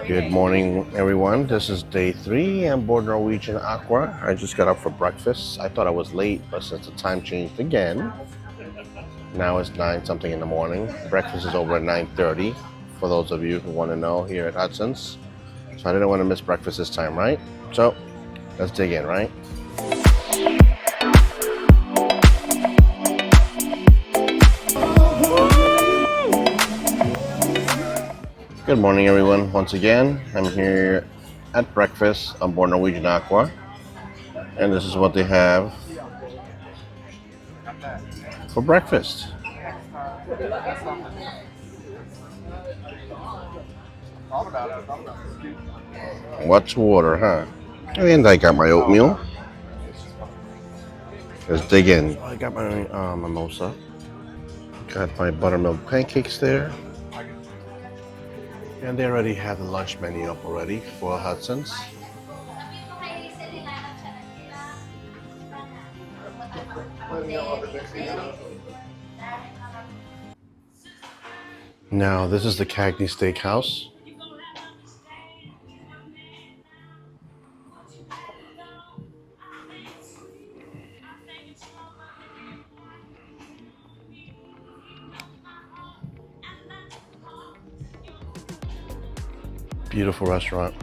Good morning, everyone. This is day 3 on board Norwegian Aqua. I just got up for breakfast. I thought I was late, but since the time changed again, now it's 9 something in the morning. Breakfast is over at 9:30. For those of you who want to know, here at Hudson's. So I didn't want to miss breakfast this time, right? So let's dig in, right? Good morning, everyone. Once again, I'm here at breakfast on board Norwegian Aqua, and this is what they have for breakfast. What's water, huh? And I got my oatmeal. Let's dig in. I got my mimosa. Got my buttermilk pancakes there. And they already have the lunch menu up already for Hudson's. Now, this is the Cagney Steakhouse. Beautiful restaurant.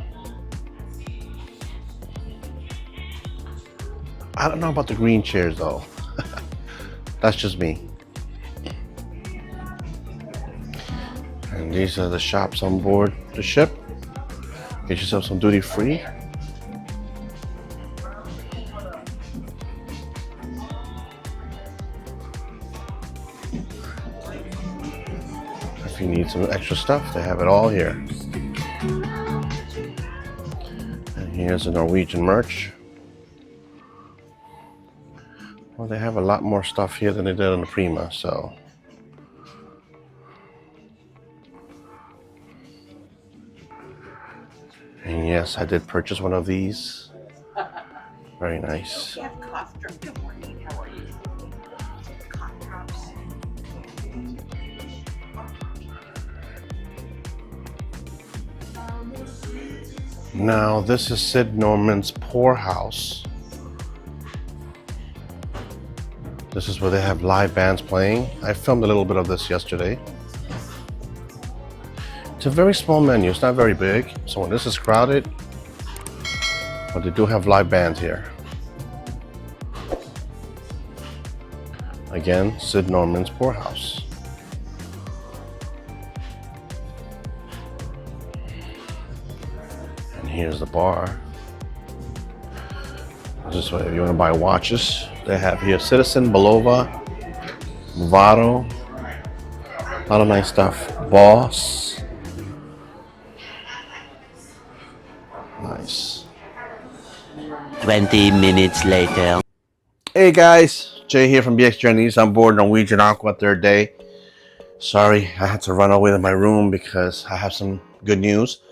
I don't know about the green chairs though. That's just me. And these are the shops on board the ship. Get yourself some duty free. If you need some extra stuff, they have it all here. And here's the Norwegian merch. Well, they have a lot more stuff here than they did on the Prima, so. And yes, I did purchase one of these. Very nice. Yeah, cough drop. Good morning. How are you? Cough drops. Now, this is Sid Norman's Poorhouse. This is where they have live bands playing. I filmed a little bit of this yesterday. It's a very small menu, it's not very big. So when this is crowded, but they do have live bands here. Again, Sid Norman's Poorhouse. And here's the bar. This way, if you want to buy watches, they have here Citizen, Belova, Movado, a lot of nice stuff. Boss. Nice. 20 minutes later. Hey guys, Jay here from BX Journeys on board Norwegian Aqua, third day. Sorry, I had to run away to my room because I have some good news.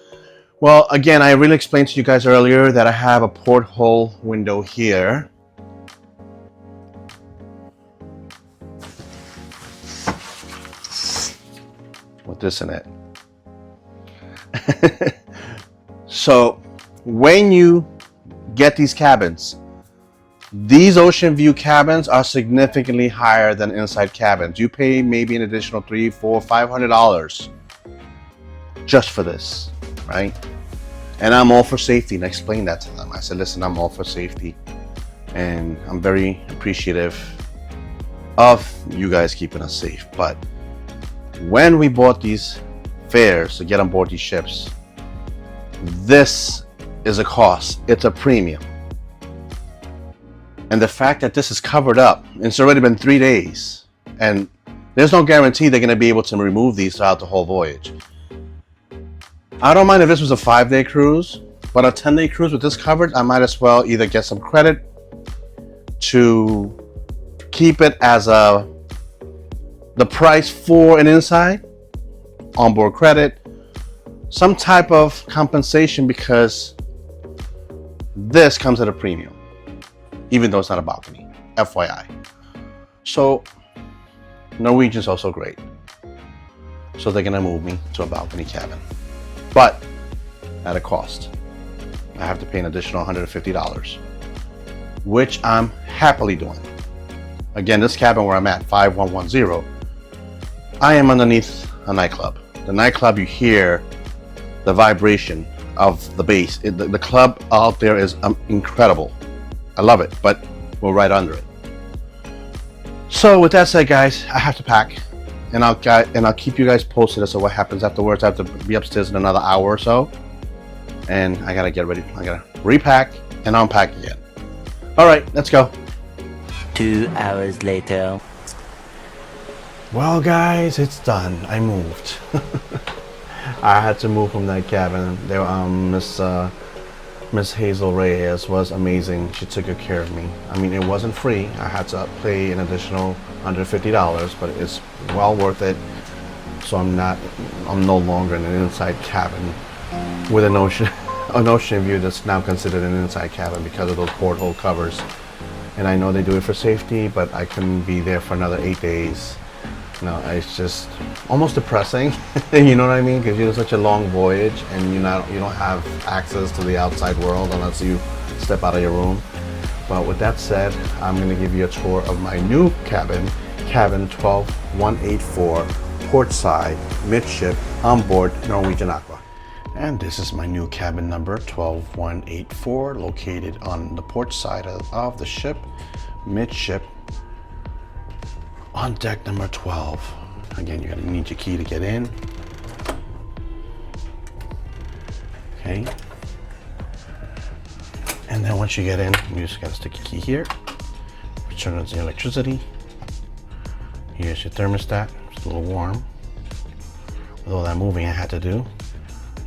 Well, again, I really explained to you guys earlier that I have a porthole window here. With this in it. So, when you get these cabins, these ocean view cabins are significantly higher than inside cabins. You pay maybe an additional $300, $400, $500 just for this, right? And I'm all for safety, and I explained that to them. I said, listen, I'm all for safety, and I'm very appreciative of you guys keeping us safe. But when we bought these fares to get on board these ships, this is a cost. It's a premium. And the fact that this is covered up, and it's already been 3 days, and there's no guarantee they're going to be able to remove these throughout the whole voyage. I don't mind if this was a 5-day cruise, but a 10-day cruise with this covered, I might as well either get some credit to keep it as the price for an inside, onboard credit, some type of compensation, because this comes at a premium, even though it's not a balcony, FYI. So Norwegian's also great. So they're gonna move me to a balcony cabin. But at a cost. I have to pay an additional $150, which I'm happily doing. Again, this cabin where I'm at, 5110, I am underneath a nightclub. The nightclub, you hear the vibration of the bass. The club out there is incredible. I love it, but we're right under it. So with that said, guys, I have to pack, and I'll keep you guys posted as to what happens afterwards. I have to be upstairs in another hour or so, and I gotta get ready. I gotta repack and unpack again. All right, let's go. 2 hours later. Well, guys, it's done. I moved. I had to move from that cabin. There, Miss Hazel Reyes was amazing. She took good care of me. I mean, it wasn't free. I had to pay an additional $150, but it's well worth it. So I'm no longer in an inside cabin with an ocean view that's now considered an inside cabin because of those porthole covers. And I know they do it for safety, but I couldn't be there for another 8 days. No, it's just almost depressing. You know what I mean? Because you're such a long voyage, and you don't have access to the outside world unless you step out of your room. But with that said, I'm going to give you a tour of my new cabin, cabin 12184, port side, midship, on board Norwegian Aqua. And this is my new cabin number 12184, located on the port side of the ship, midship, on deck number 12. Again, you're gonna need your key to get in. Okay. And then once you get in, you just gotta stick your key here. Turn on the electricity. Here's your thermostat. It's a little warm. With all that moving I had to do.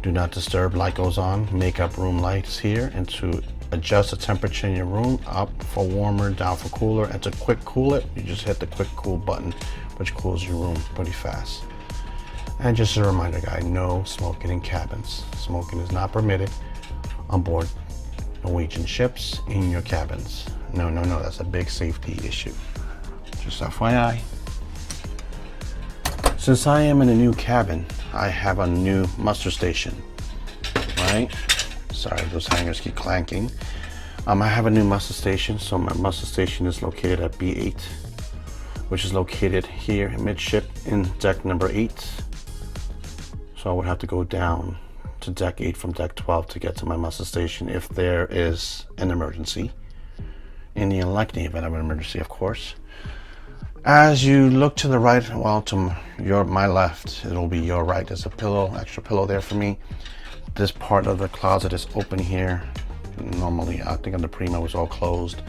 Do not disturb light goes on. Makeup room lights here, and to adjust the temperature in your room, up for warmer, down for cooler, and to quick cool it, you just hit the quick cool button, which cools your room pretty fast. And just a reminder, guys, no smoking in cabins. Smoking is not permitted on board Norwegian ships in your cabins. No, that's a big safety issue. Just FYI. Since I am in a new cabin, I have a new muster station, right? Sorry, those hangers keep clanking. I have a new muster station, so my muster station is located at B8, which is located here midship in deck number 8. So I would have to go down to deck 8 from deck 12 to get to my muster station if there is an emergency. In the unlikely event of an emergency, of course. As you look to the right, well, to my left, it'll be your right. There's a pillow, extra pillow there for me. This part of the closet is open here. Normally, I think on the Prima it was all closed,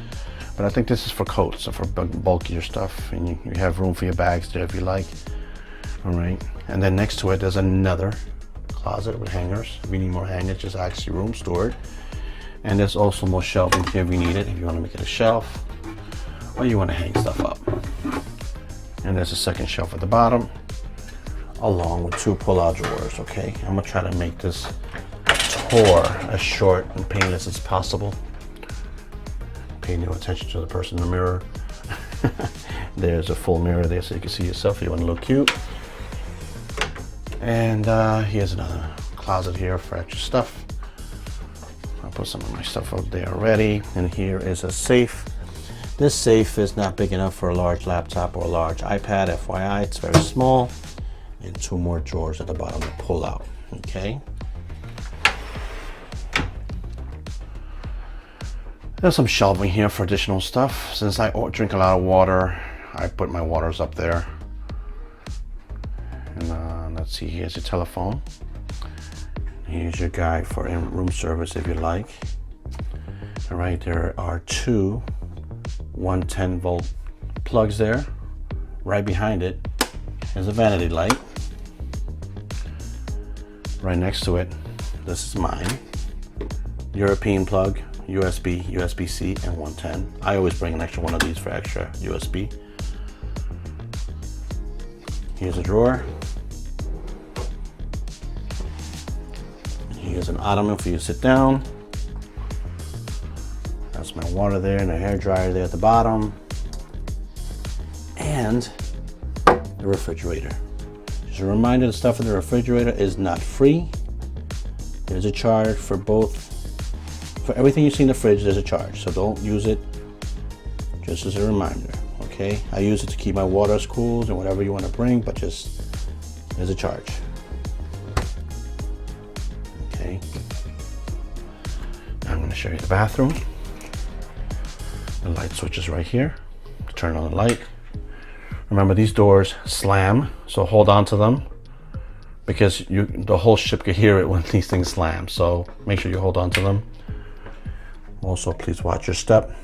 but I think this is for coats, so for bulkier stuff, and you have room for your bags there if you like. All right, and then next to it, there's another closet with hangers. If you need more hangers, just ask your room steward. And there's also more shelving here if you need it, if you want to make it a shelf, or you want to hang stuff up. And there's a second shelf at the bottom, along with 2 pull-out drawers. Okay, I'm gonna try to make this tour as short and painless as possible. Pay no attention to the person in the mirror. There's a full mirror there so you can see yourself if you want to look cute. And here's another closet here for extra stuff. I'll put some of my stuff up there already. And here is a safe. This safe is not big enough for a large laptop or a large iPad, FYI, it's very small. And 2 more drawers at the bottom to pull out, okay? There's some shelving here for additional stuff. Since I drink a lot of water, I put my waters up there. And let's see, here's your telephone. Here's your guide for in-room service if you like. All right, there are 2 110 volt plugs there. Right behind it is a vanity light. Right next to it, this is mine. European plug, USB, USB-C, and 110. I always bring an extra one of these for extra USB. Here's a drawer. Here's an ottoman for you to sit down. That's my water there and a hair dryer there at the bottom. And the refrigerator. Just a reminder, the stuff in the refrigerator is not free. There's a charge for both. For everything you see in the fridge, there's a charge. So don't use it, just as a reminder, okay? I use it to keep my waters cool and whatever you want to bring, but just, there's a charge. Okay. Now I'm going to show you the bathroom. The light switch is right here. Turn on the light. Remember, these doors slam, so hold on to them, because the whole ship could hear it when these things slam. So make sure you hold on to them. Also, please watch your step.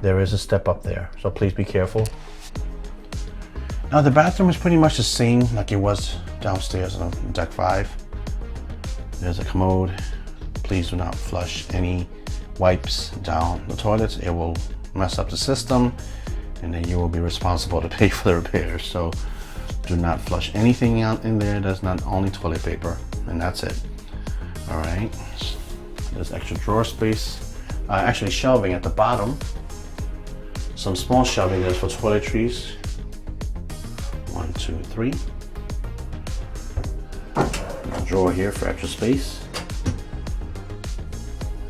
There is a step up there, so please be careful. Now the bathroom is pretty much the same like it was downstairs on deck 5. There's a commode. Please do not flush any wipes down the toilets. It will mess up the system, and then you will be responsible to pay for the repairs. So do not flush anything out in there. That's not only toilet paper, and that's it. All right. There's extra drawer space. Actually, shelving at the bottom. Some small shelving there for toiletries. 1, 2, 3. A drawer here for extra space.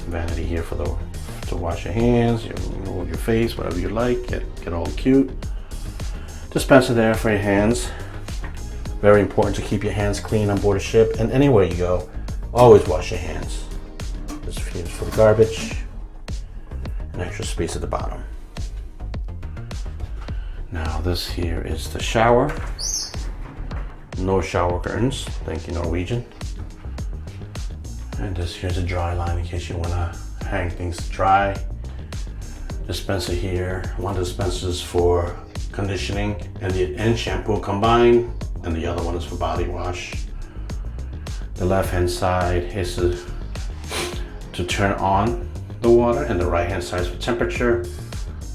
Vanity here for to wash your hands, your face, whatever you like. Get all cute. Dispenser there for your hands. Very important to keep your hands clean on board a ship, and anywhere you go, always wash your hands. This here is for the garbage. And extra space at the bottom. Now this here is the shower. No shower curtains. Thank you, Norwegian. And this here's a dry line in case you want to hang things dry. Dispenser here. One of the dispensers for conditioning and shampoo combined, and the other one is for body wash. The left hand side is to turn on the water, and the right hand side is for temperature.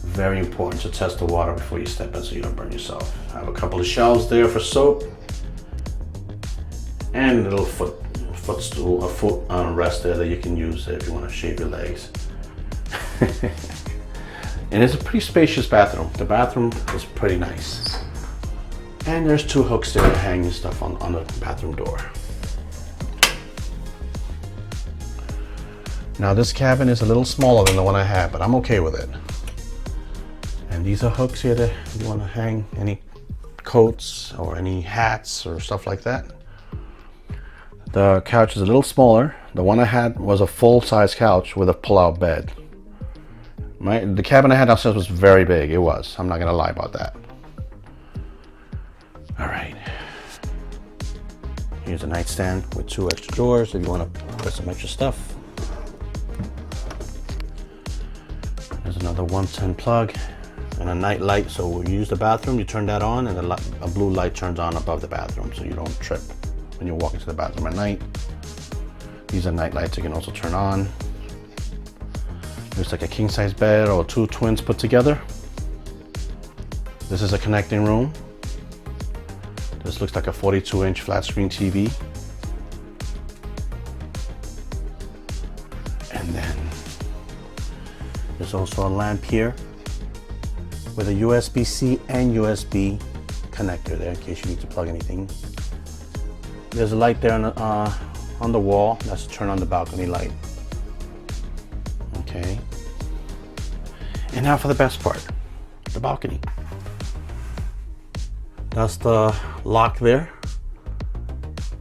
Very important to test the water before you step in so you don't burn yourself. I have a couple of shelves there for soap, and a little footstool, a foot rest there that you can use if you want to shave your legs. And it's a pretty spacious bathroom. The bathroom is pretty nice. And there's 2 hooks there to hang your stuff on the bathroom door. Now this cabin is a little smaller than the one I had, but I'm okay with it. And these are hooks here that you want to hang any coats or any hats or stuff like that. The couch is a little smaller. The one I had was a full-size couch with a pull-out bed. The cabin I had downstairs was very big. It was. I'm not gonna lie about that. All right. Here's a nightstand with 2 extra drawers if you want to put some extra stuff. There's another 110 plug and a night light. So when you use the bathroom, you turn that on, and a blue light turns on above the bathroom, so you don't trip when you walk into the bathroom at night. These are night lights you can also turn on. There's like a king size bed or 2 twins put together. This is a connecting room. This looks like a 42-inch flat screen TV. And then there's also a lamp here with a USB-C and USB connector there in case you need to plug anything. There's a light there on the wall. That's to turn on the balcony light. Okay. And now for the best part, the balcony. That's the lock there.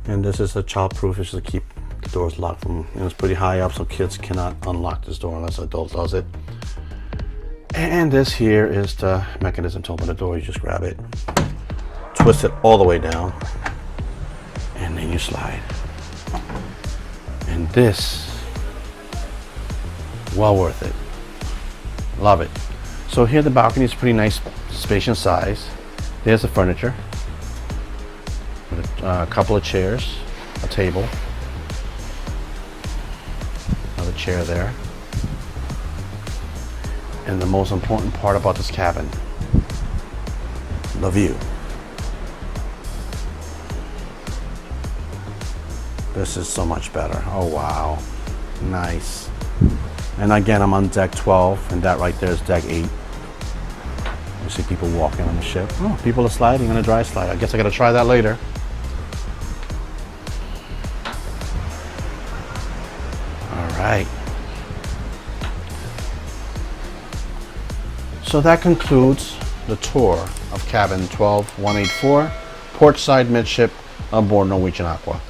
And this is a child-proof. It's to keep the doors locked from, it's pretty high up, so kids cannot unlock this door unless an adult does it. And this here is the mechanism to open the door. You just grab it, twist it all the way down, and then you slide. And this, well worth it. Love it. So here the balcony is pretty nice, spacious size. There's the furniture with a couple of chairs, a table, another chair there. And the most important part about this cabin, the view. This is so much better. Oh wow, nice. And again, I'm on deck 12, and that right there is deck 8. You see people walking on the ship. Oh, people are sliding on a dry slide. I guess I gotta try that later. right. So that concludes the tour of cabin 12184, portside midship on board Norwegian Aqua.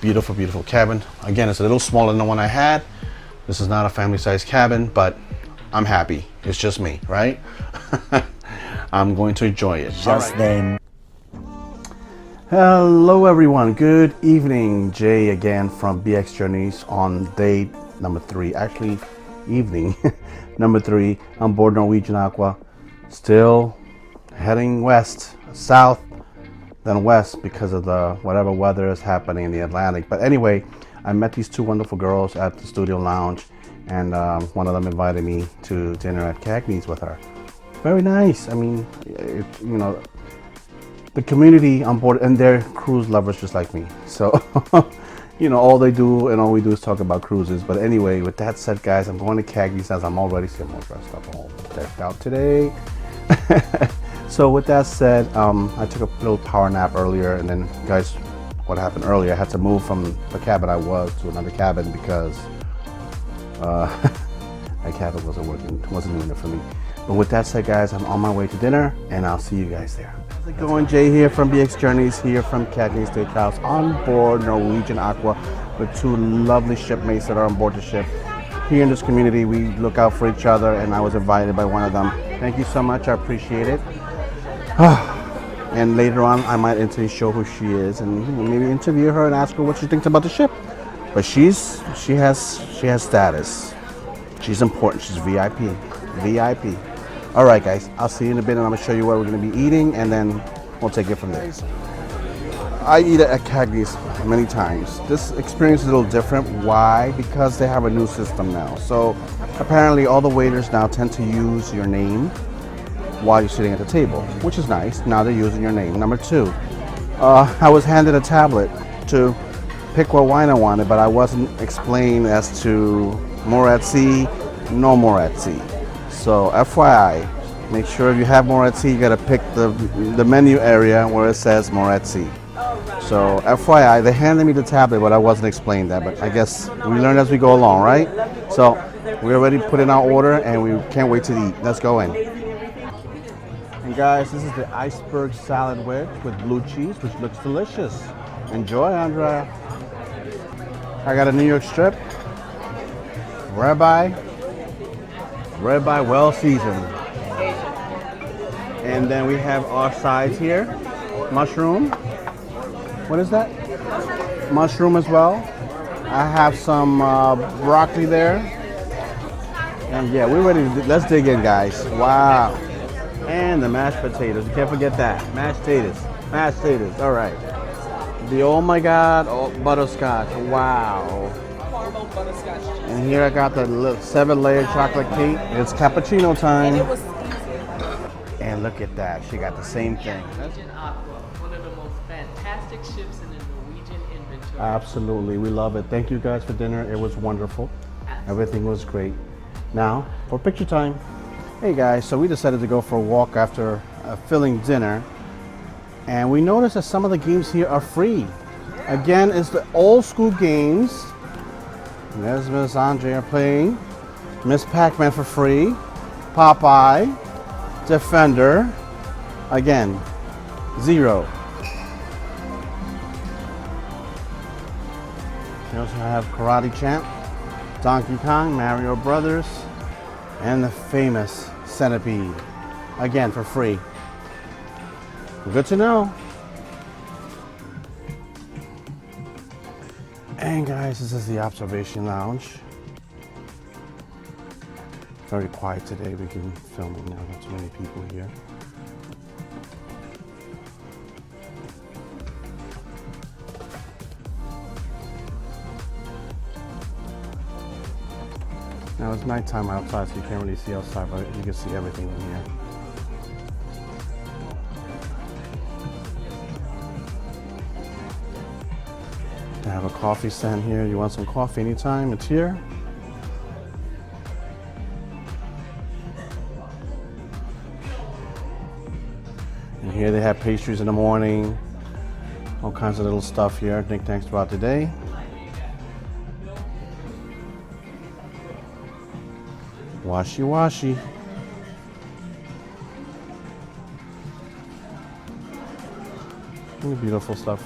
Beautiful, beautiful cabin. Again, it's a little smaller than the one I had. This is not a family-sized cabin, but I'm happy. It's just me, right? I'm going to enjoy it. Just then. Hello everyone, good evening. Jay again from BX Journeys on day number 3, actually evening number 3 on board Norwegian Aqua. Still heading west, south then west because of the whatever weather is happening in the Atlantic. But anyway, I met these two wonderful girls at the studio lounge, and one of them invited me to dinner at Cagney's with her. Very nice. I mean, you know, the community on board, and they're cruise lovers just like me. So, you know, all they do and all we do is talk about cruises. But anyway, with that said, guys, I'm going to Cagney's as I'm already all dressed up, all decked out today. So with that said, I took a little power nap earlier, and then, guys, what happened earlier, I had to move from the cabin I was to another cabin because my cabin wasn't doing it for me. But with that said, guys, I'm on my way to dinner, and I'll see you guys there. How's it going? Jay here from BX Journeys, here from Cagney Steakhouse on board Norwegian Aqua with two lovely shipmates that are on board the ship. Here in this community, we look out for each other, and I was invited by one of them. Thank you so much, I appreciate it. And later on, I might show who she is, and maybe interview her and ask her what she thinks about the ship. But she has status. She's important. She's VIP. VIP. All right, guys. I'll see you in a bit, and I'm gonna show you what we're gonna be eating, and then we'll take it from there. I eat at Cagney's many times. This experience is a little different. Why? Because they have a new system now. So apparently, all the waiters now tend to use your name while you're sitting at the table, which is nice. Now they're using your name. Number 2, I was handed a tablet to pick what wine I wanted, but I wasn't explained as to more at sea, no more at sea. So FYI, make sure if you have more at sea, you gotta pick the menu area where it says more at sea. So FYI, they handed me the tablet, but I wasn't explained that, but I guess we learn as we go along, right? So we already put in our order, and we can't wait to eat. Let's go in. And guys, this is the iceberg salad wedge with blue cheese, which looks delicious. Enjoy, Andrea. I got a New York strip, ribeye well seasoned. And then we have our sides here, mushroom. What is that? Mushroom as well. I have some broccoli there. And yeah, we're ready to let's dig in, guys. Wow. And the mashed potatoes. You can't forget that. Mashed potatoes. Mashed potatoes. All right. The oh my god, butterscotch. Wow. Caramel butterscotch cheese. And here I got the 7-layer chocolate cake. It's cappuccino time. And look at that. She got the same thing. Norwegian Aqua, one of the most fantastic ships in the Norwegian inventory. Absolutely. We love it. Thank you guys for dinner. It was wonderful. Everything was great. Now, for picture time. Hey guys, so we decided to go for a walk after a filling dinner, and we noticed that some of the games here are free. Again, it's the old school games. There's Miss Andrea playing. Miss Pac-Man for free. Popeye. Defender. Again, 0. We also have Karate Champ, Donkey Kong, Mario Brothers, and the famous Centipede. Again, for free. Good to know. And guys, this is the observation lounge. Very quiet today. We can film it now. Not too many people here. Now it's nighttime outside, so you can't really see outside, but you can see everything in here. I have a coffee stand here. You want some coffee anytime? It's here. And here they have pastries in the morning. All kinds of little stuff here. Knickknacks throughout the day. Washy washy. Ooh, beautiful stuff.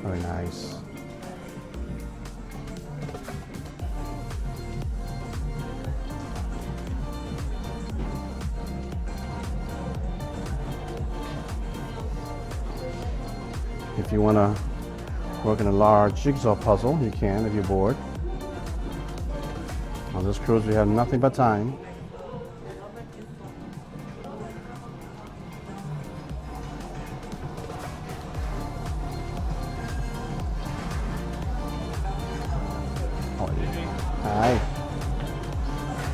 Very nice. If you want to work in a large jigsaw puzzle, you can if you're bored. On this cruise, we have nothing but time. Hi.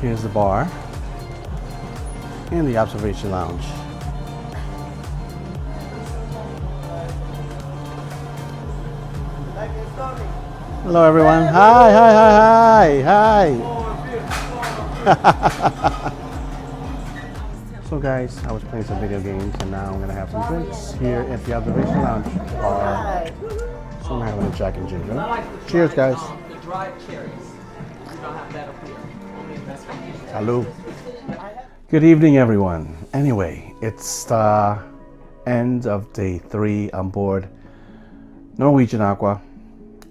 Here's the bar and the observation lounge. Hello everyone. Hi, hi, hi, hi. So guys, I was playing some video games and now I'm gonna have some drinks here at the observation lounge bar. So I'm having a Jack and Ginger. Cheers guys. The dried cherries. We don't have that up here. Only in this one. Hello. Good evening everyone. Anyway, it's the end of day 3 on board Norwegian Aqua,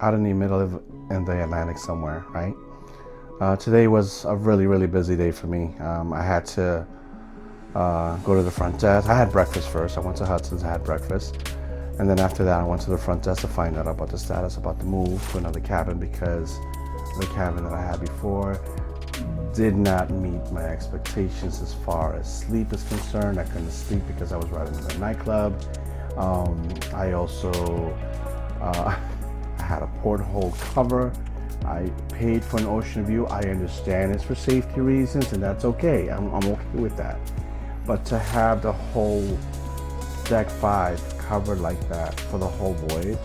out in the middle of in the Atlantic somewhere, right? Today was a really busy day for me. I had to go to the front desk. I had breakfast first. I went to Hudson's, I had breakfast. And then after that, I went to the front desk to find out about the status about the move to another cabin, because the cabin that I had before did not meet my expectations as far as sleep is concerned. I couldn't sleep because I was right in the nightclub. I also had a porthole cover. I paid for an ocean view. I understand it's for safety reasons, and that's okay. I'm okay with that. But to have the whole deck 5 covered like that for the whole voyage,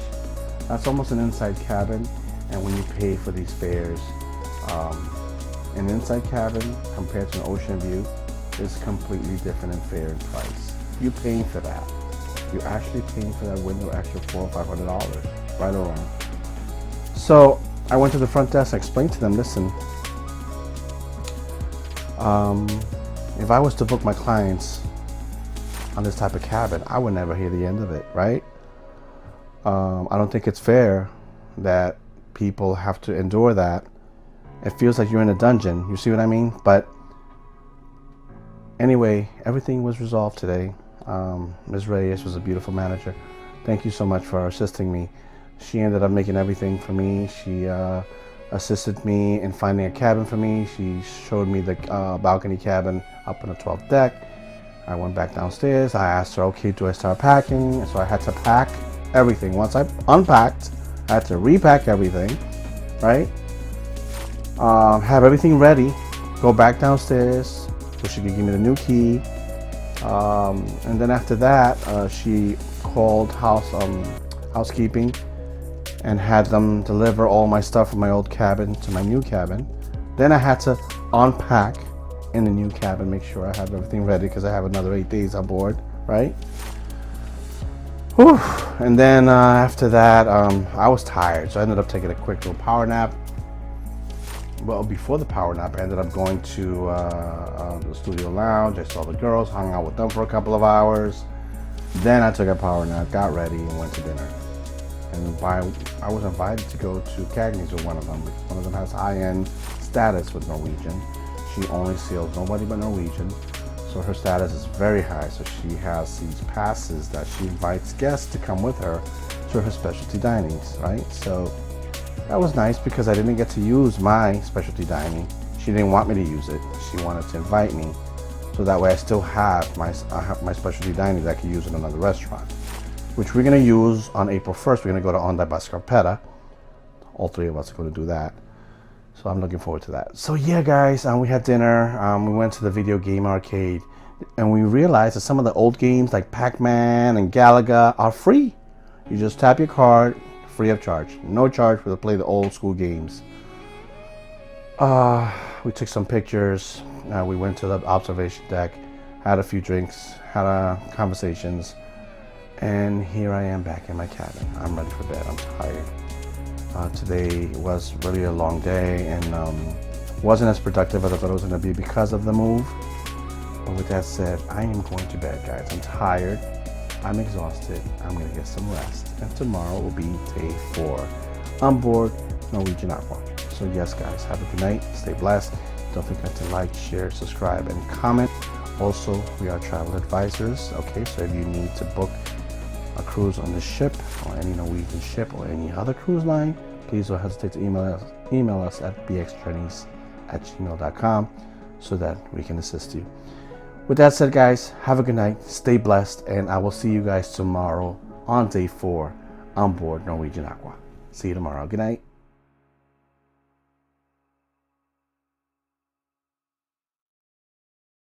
that's almost an inside cabin. And when you pay for these fares, an inside cabin compared to an ocean view is completely different in fare and price. You're paying for that. You're actually paying for that window extra $400 or $500, right or wrong. So I went to the front desk. I explained to them, listen, if I was to book my clients on this type of cabin, I would never hear the end of it, right? I don't think it's fair that people have to endure that. It feels like you're in a dungeon, you see what I mean? But anyway, everything was resolved today. Ms. Reyes was a beautiful manager. Thank you so much for assisting me. She ended up making everything for me. She assisted me in finding a cabin for me. She showed me the balcony cabin up on the 12th deck. I went back downstairs. I asked her, okay, do I start packing? So I had to pack everything. Once I unpacked, I had to repack everything, right? Have everything ready, go back downstairs so she could give me the new key. And then after that, she called housekeeping and had them deliver all my stuff from my old cabin to my new cabin. Then I had to unpack in the new cabin, make sure I have everything ready because I have another 8 days on board, right? Whew. And then after that, I was tired, so I ended up taking a quick little power nap. Well, before the power nap, I ended up going to the studio lounge. I saw the girls, hung out with them for a couple of hours. Then I took a power nap, got ready, and went to dinner. And I was invited to go to Cagney's with one of them. One of them has high-end status with Norwegian. She only sails nobody but Norwegian. So her status is very high. So she has these passes that she invites guests to come with her to her specialty dinings, right? So that was nice because I didn't get to use my specialty dining. She didn't want me to use it. She wanted to invite me. So that way I still have my specialty dining that I can use in another restaurant, which we're gonna use on April 1st. We're gonna go to Onda Bascarpetta. All 3 of us are gonna do that. So I'm looking forward to that. So yeah, guys, we had dinner. We went to the video game arcade, and we realized that some of the old games like Pac-Man and Galaga are free. You just tap your card, free of charge. No charge for to play the old school games. We took some pictures. We went to the observation deck, had a few drinks, had conversations, and here I am back in my cabin. I'm ready for bed. I'm tired. Today was really a long day, and Wasn't as productive as I thought it was going to be because of the move. But with that said, I am going to bed, guys. I'm tired. I'm exhausted. I'm going to get some rest. And tomorrow will be day 4 on board Norwegian Aqua. So yes, guys, have a good night. Stay blessed. Don't forget to like, share, subscribe, and comment. Also, we are travel advisors. Okay, so if you need to book a cruise on the ship or any Norwegian ship or any other cruise line, please don't hesitate to email us at bxjourneys@gmail.com so that we can assist you. With that said, guys, have a good night, stay blessed, and I will see you guys tomorrow on day 4 on board Norwegian Aqua. See you tomorrow. Good night.